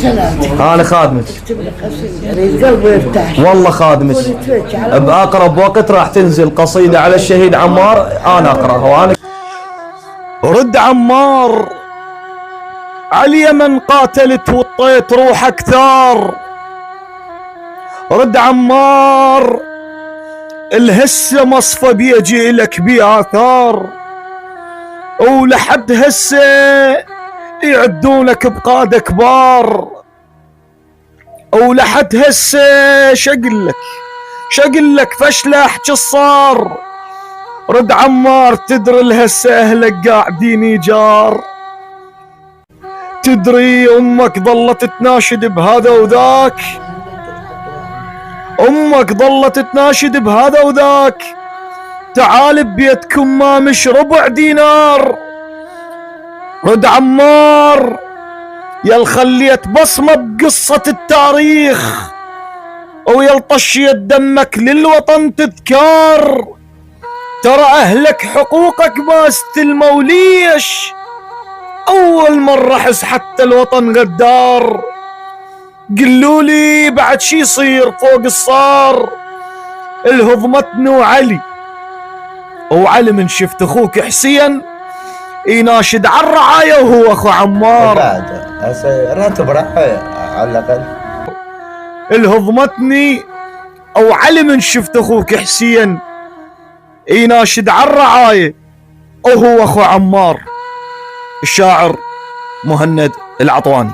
سلامتك. انا خادمك. اكتب لي قصيدة القلب يرتاح. والله خادمك. باقرب وقت راح تنزل قصيدة على الشهيد عمار انا اقراها. وانا رد عمار علي من قاتلت وطيت روحك ثار. رد عمار الهسه مصفى بيجي لك بآثار، ولحد هسه يعدونك بقادة كبار، ولحد هسه شقلك فشله احكي الصار. رد عمار تدري الهسه اهلك قاعدين يجار، تدري امك ظلت تناشد بهذا وذاك، امك ظلت تناشد بهذا وذاك، تعال ببيتكم ما مش ربع دينار. رد عمار يل خليت بصمة بقصة التاريخ، ويل طشيت دمك للوطن تذكار، ترى اهلك حقوقك ما استلموا ليش، اول مرة احس حتى الوطن غدار. قلولي بعد شي يصير فوق الصار، الهضمتني وعلي من شفت اخوك حسين يناشد على الرعاية وهو اخو عمار. بعد راتب رعاية على الاقل. الهضمتني وعلي من شفت اخوك حسين يناشد على الرعاية وهو اخو عمار. الشاعر مهند العطواني.